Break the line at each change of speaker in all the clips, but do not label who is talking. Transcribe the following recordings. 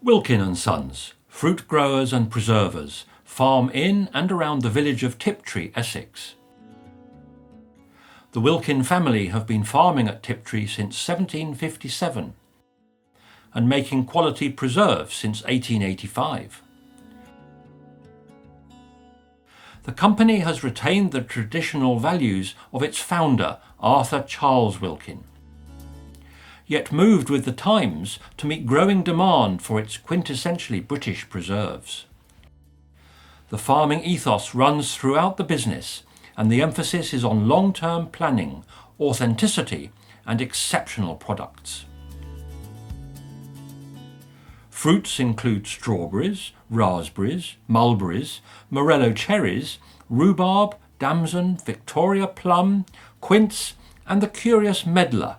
Wilkin and Sons, fruit growers and preservers, farm in and around the village of Tiptree, Essex. The Wilkin family have been farming at Tiptree since 1757 and making quality preserves since 1885. The company has retained the traditional values of its founder, Arthur Charles Wilkin, yet moved with the times to meet growing demand for its quintessentially British preserves. The farming ethos runs throughout the business, and the emphasis is on long-term planning, authenticity, and exceptional products. Fruits include strawberries, raspberries, mulberries, morello cherries, rhubarb, damson, Victoria plum, quince, and the curious medlar.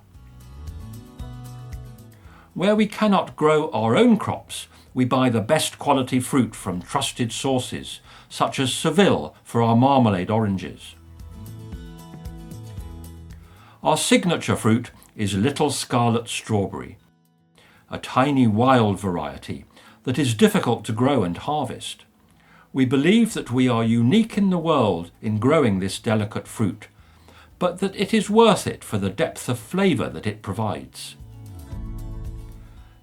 Where we cannot grow our own crops, we buy the best quality fruit from trusted sources, such as Seville for our marmalade oranges. Our signature fruit is Little Scarlet Strawberry, a tiny wild variety that is difficult to grow and harvest. We believe that we are unique in the world in growing this delicate fruit, but that it is worth it for the depth of flavour that it provides.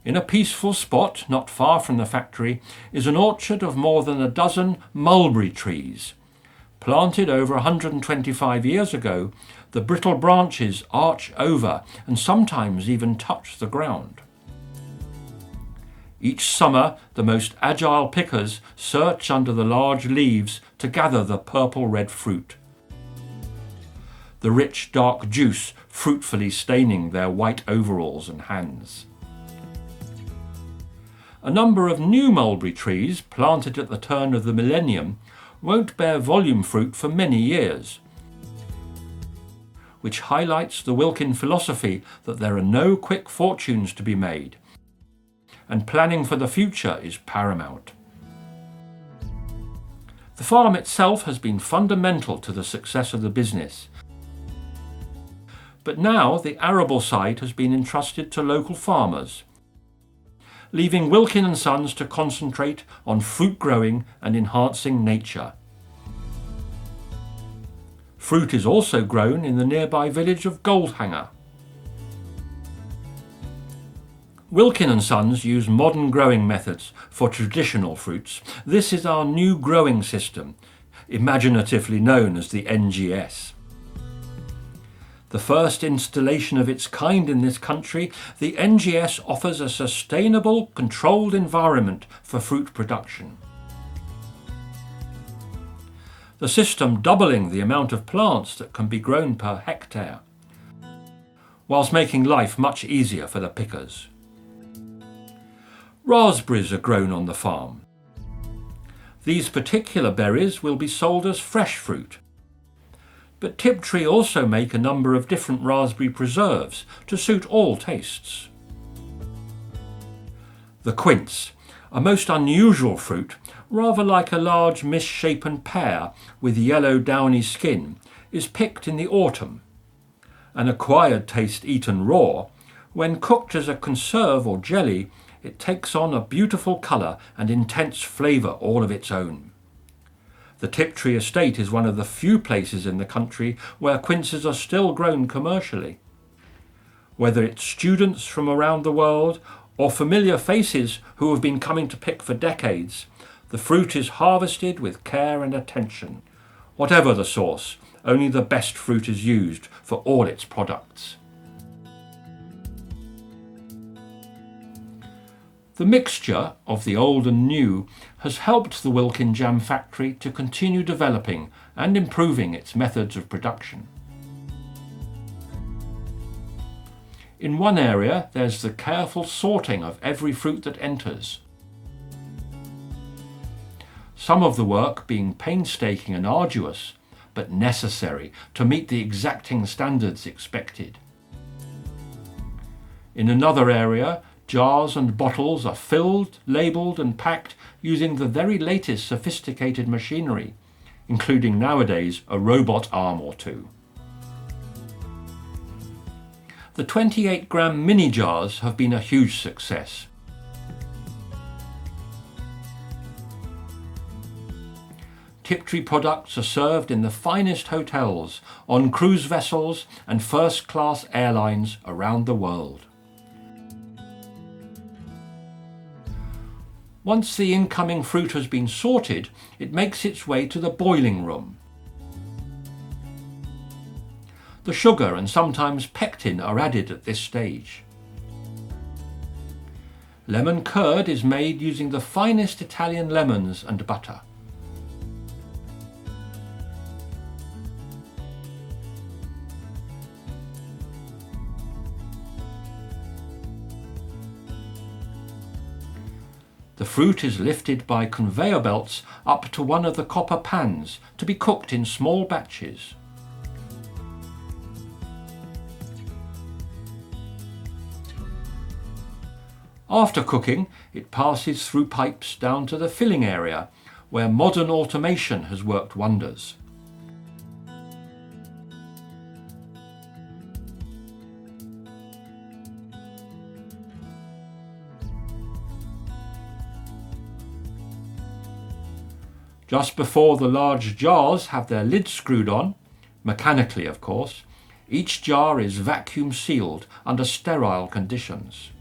In a peaceful spot not far from the factory is an orchard of more than a dozen mulberry trees. Planted over 125 years ago, the brittle branches arch over and sometimes even touch the ground. Each summer, the most agile pickers search under the large leaves to gather the purple-red fruit, the rich dark juice fruitfully staining their white overalls and hands. A number of new mulberry trees, planted at the turn of the millennium, won't bear volume fruit for many years, which highlights the Wilkin philosophy that there are no quick fortunes to be made, and planning for the future is paramount. The farm itself has been fundamental to the success of the business, but now the arable side has been entrusted to local farmers, leaving Wilkin and Sons to concentrate on fruit growing and enhancing nature. Fruit is also grown in the nearby village of Goldhanger. Wilkin and Sons use modern growing methods for traditional fruits. This is our new growing system, imaginatively known as the NGS. The first installation of its kind in this country, the NGS offers a sustainable, controlled environment for fruit production. The system doubling the amount of plants that can be grown per hectare, whilst making life much easier for the pickers. Raspberries are grown on the farm. These particular berries will be sold as fresh fruit. But Tiptree also make a number of different raspberry preserves to suit all tastes. The quince, a most unusual fruit, rather like a large misshapen pear with yellow downy skin, is picked in the autumn. An acquired taste eaten raw, when cooked as a conserve or jelly, it takes on a beautiful colour and intense flavour all of its own. The Tiptree estate is one of the few places in the country where quinces are still grown commercially. Whether it's students from around the world or familiar faces who have been coming to pick for decades, the fruit is harvested with care and attention. Whatever the source, only the best fruit is used for all its products. The mixture of the old and new has helped the Wilkin Jam Factory to continue developing and improving its methods of production. In one area, there's the careful sorting of every fruit that enters. Some of the work being painstaking and arduous, but necessary to meet the exacting standards expected. In another area, jars and bottles are filled, labelled and packed using the very latest sophisticated machinery, including nowadays a robot arm or two. The 28-gram mini jars have been a huge success. Tiptree products are served in the finest hotels, on cruise vessels and first-class airlines around the world. Once the incoming fruit has been sorted, it makes its way to the boiling room. The sugar and sometimes pectin are added at this stage. Lemon curd is made using the finest Italian lemons and butter. The fruit is lifted by conveyor belts up to one of the copper pans to be cooked in small batches. After cooking, it passes through pipes down to the filling area, where modern automation has worked wonders. Just before the large jars have their lids screwed on, mechanically of course, each jar is vacuum sealed under sterile conditions.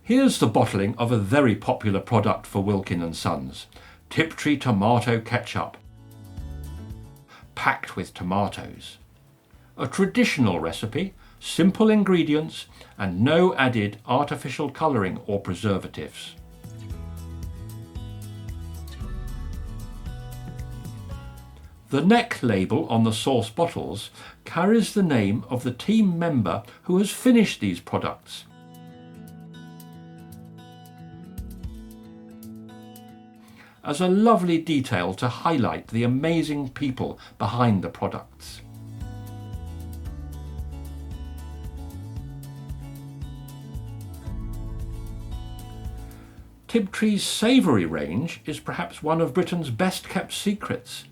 Here's the bottling of a very popular product for Wilkin and Sons, Tiptree tomato ketchup, packed with tomatoes. A traditional recipe, simple ingredients and no added artificial colouring or preservatives. The neck label on the sauce bottles carries the name of the team member who has finished these products. As a lovely detail to highlight the amazing people behind the products. Tiptree's savoury range is perhaps one of Britain's best kept secrets.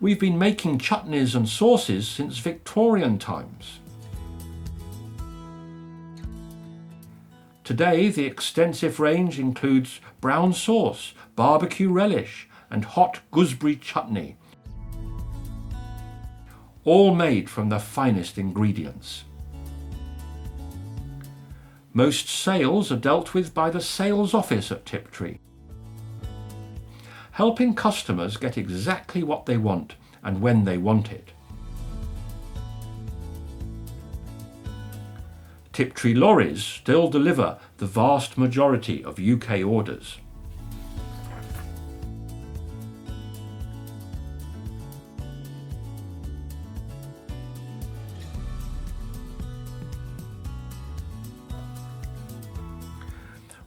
We've been making chutneys and sauces since Victorian times. Today, the extensive range includes brown sauce, barbecue relish, and hot gooseberry chutney, all made from the finest ingredients. Most sales are dealt with by the sales office at Tiptree, helping customers get exactly what they want and when they want it. Tiptree lorries still deliver the vast majority of UK orders.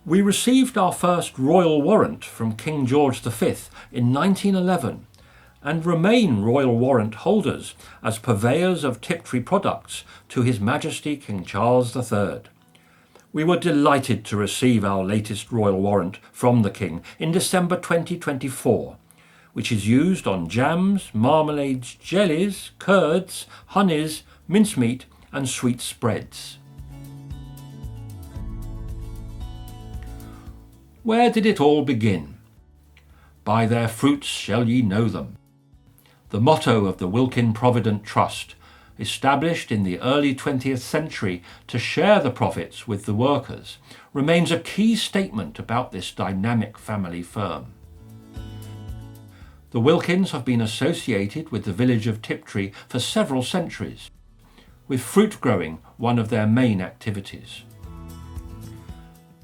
We received our first royal warrant from King George V in 1911 and remain royal warrant holders as purveyors of Tiptree products to His Majesty King Charles III. We were delighted to receive our latest royal warrant from the King in December 2024, which is used on jams, marmalades, jellies, curds, honeys, mincemeat and sweet spreads. Where did it all begin? By their fruits shall ye know them. The motto of the Wilkin Provident Trust, established in the early 20th century to share the profits with the workers, remains a key statement about this dynamic family firm. The Wilkins have been associated with the village of Tiptree for several centuries, with fruit growing one of their main activities.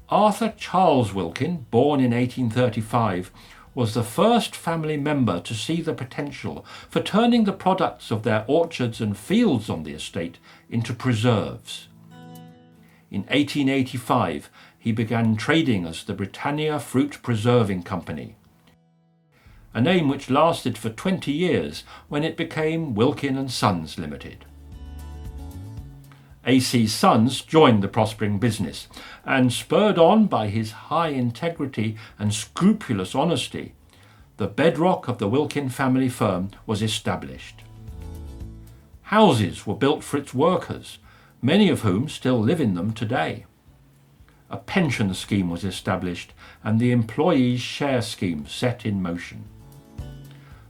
Arthur Charles Wilkin, born in 1835, was the first family member to see the potential for turning the products of their orchards and fields on the estate into preserves. in 1885 he began trading as the Britannia Fruit Preserving Company, a name which lasted for 20 years when it became Wilkin and Sons Limited. A.C. Sons joined the prospering business, and spurred on by his high integrity and scrupulous honesty, the bedrock of the Wilkin family firm was established. Houses were built for its workers, many of whom still live in them today. A pension scheme was established and the employees' share scheme set in motion.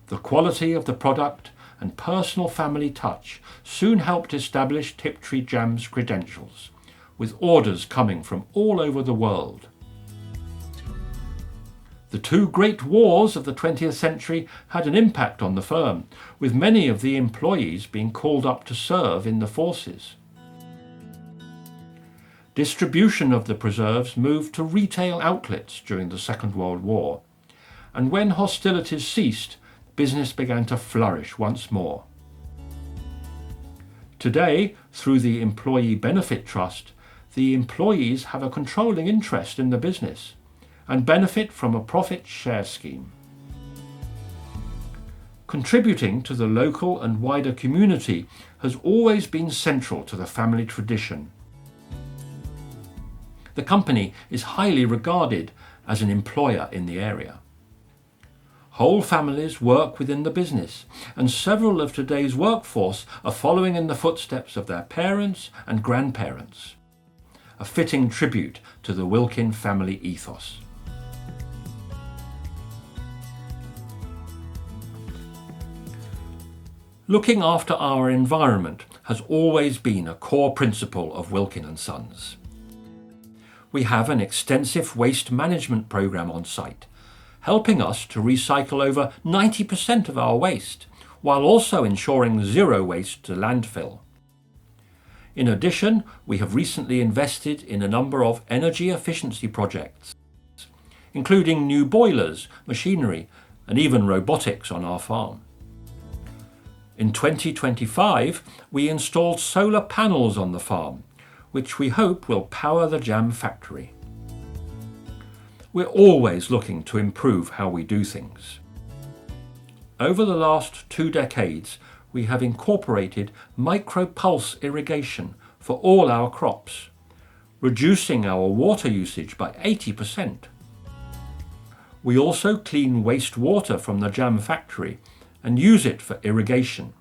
The quality of the product and personal family touch soon helped establish Tiptree Jam's credentials, with orders coming from all over the world. The two great wars of the 20th century had an impact on the firm, with many of the employees being called up to serve in the forces. Distribution of the preserves moved to retail outlets during the Second World War, and when hostilities ceased, business began to flourish once more. Today, through the Employee Benefit Trust, the employees have a controlling interest in the business and benefit from a profit share scheme. Contributing to the local and wider community has always been central to the family tradition. The company is highly regarded as an employer in the area. Whole families work within the business, and several of today's workforce are following in the footsteps of their parents and grandparents. A fitting tribute to the Wilkin family ethos. Looking after our environment has always been a core principle of Wilkin and Sons. We have an extensive waste management program on site, helping us to recycle over 90% of our waste, while also ensuring zero waste to landfill. In addition, we have recently invested in a number of energy efficiency projects, including new boilers, machinery, and even robotics on our farm. In 2025, we installed solar panels on the farm, which we hope will power the jam factory. We're always looking to improve how we do things. Over the last 2 decades, we have incorporated micro-pulse irrigation for all our crops, reducing our water usage by 80%. We also clean wastewater from the jam factory and use it for irrigation.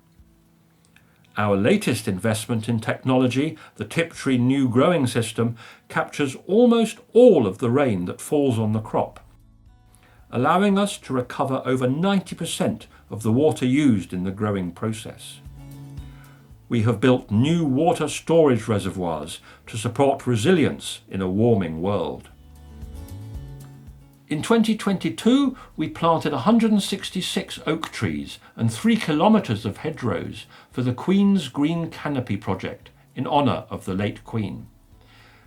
Our latest investment in technology, the Tiptree new growing system, captures almost all of the rain that falls on the crop, allowing us to recover over 90% of the water used in the growing process. We have built new water storage reservoirs to support resilience in a warming world. In 2022, we planted 166 oak trees and 3 kilometres of hedgerows for the Queen's Green Canopy project in honour of the late Queen.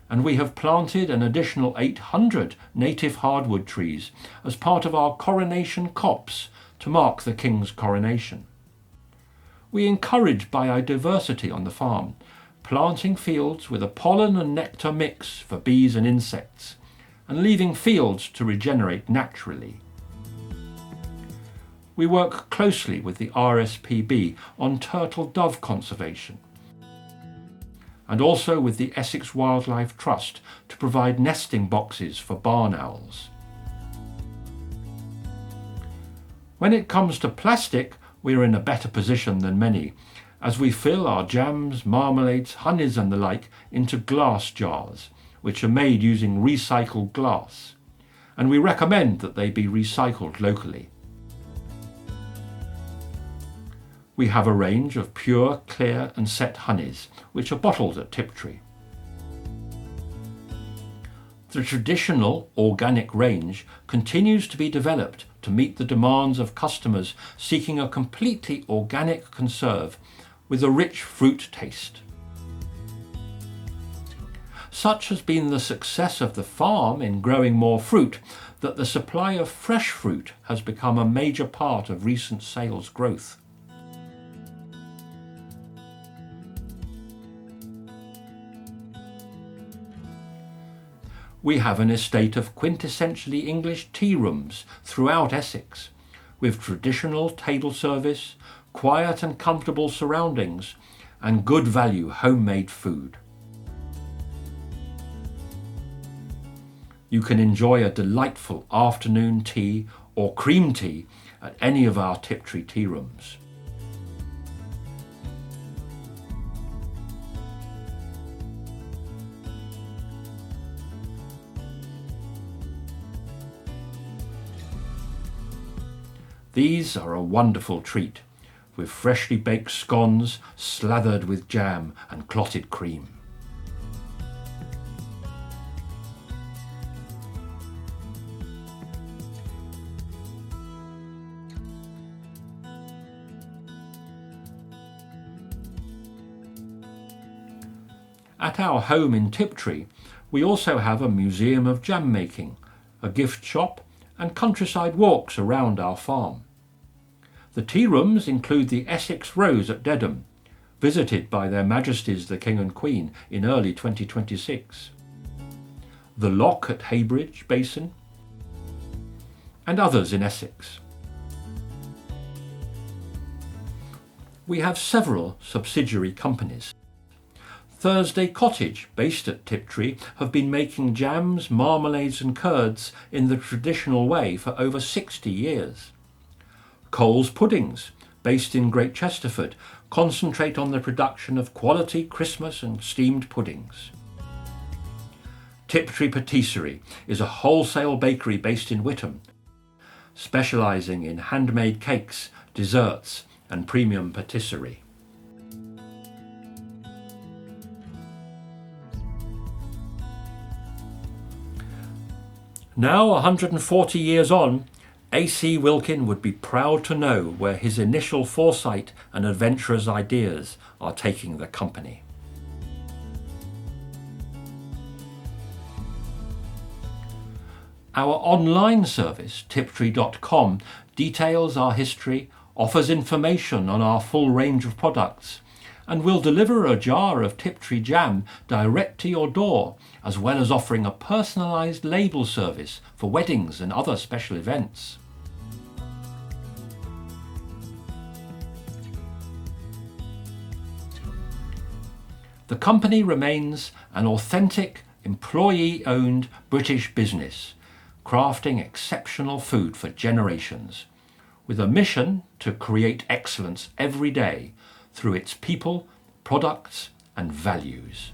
And we have planted an additional 800 native hardwood trees as part of our coronation copse to mark the King's coronation. We encourage biodiversity on the farm, planting fields with a pollen and nectar mix for bees and insects, and leaving fields to regenerate naturally. We work closely with the RSPB on turtle dove conservation, and also with the Essex Wildlife Trust to provide nesting boxes for barn owls. When it comes to plastic, we are in a better position than many, as we fill our jams, marmalades, honeys and the like into glass jars, which are made using recycled glass, and we recommend that they be recycled locally. We have a range of pure, clear and set honeys, which are bottled at Tiptree. The traditional organic range continues to be developed to meet the demands of customers seeking a completely organic conserve with a rich fruit taste. Such has been the success of the farm in growing more fruit that the supply of fresh fruit has become a major part of recent sales growth. We have an estate of quintessentially English tea rooms throughout Essex, with traditional table service, quiet and comfortable surroundings, and good value homemade food. You can enjoy a delightful afternoon tea or cream tea at any of our Tiptree tea rooms. These are a wonderful treat, with freshly baked scones slathered with jam and clotted cream. At our home in Tiptree, we also have a museum of jam making, a gift shop, and countryside walks around our farm. The tea rooms include the Essex Rose at Dedham, visited by Their Majesties the King and Queen in early 2026, the Lock at Heybridge Basin, and others in Essex. We have several subsidiary companies. Thursday Cottage, based at Tiptree, have been making jams, marmalades and curds in the traditional way for over 60 years. Cole's Puddings, based in Great Chesterford, concentrate on the production of quality Christmas and steamed puddings. Tiptree Patisserie is a wholesale bakery based in Witham, specialising in handmade cakes, desserts and premium patisserie. Now, 140 years on, A.C. Wilkin would be proud to know where his initial foresight and adventurous ideas are taking the company. Our online service, tiptree.com, details our history, offers information on our full range of products, and will deliver a jar of Tiptree jam direct to your door, as well as offering a personalised label service for weddings and other special events. The company remains an authentic, employee-owned British business, crafting exceptional food for generations, with a mission to create excellence every day through its people, products and values.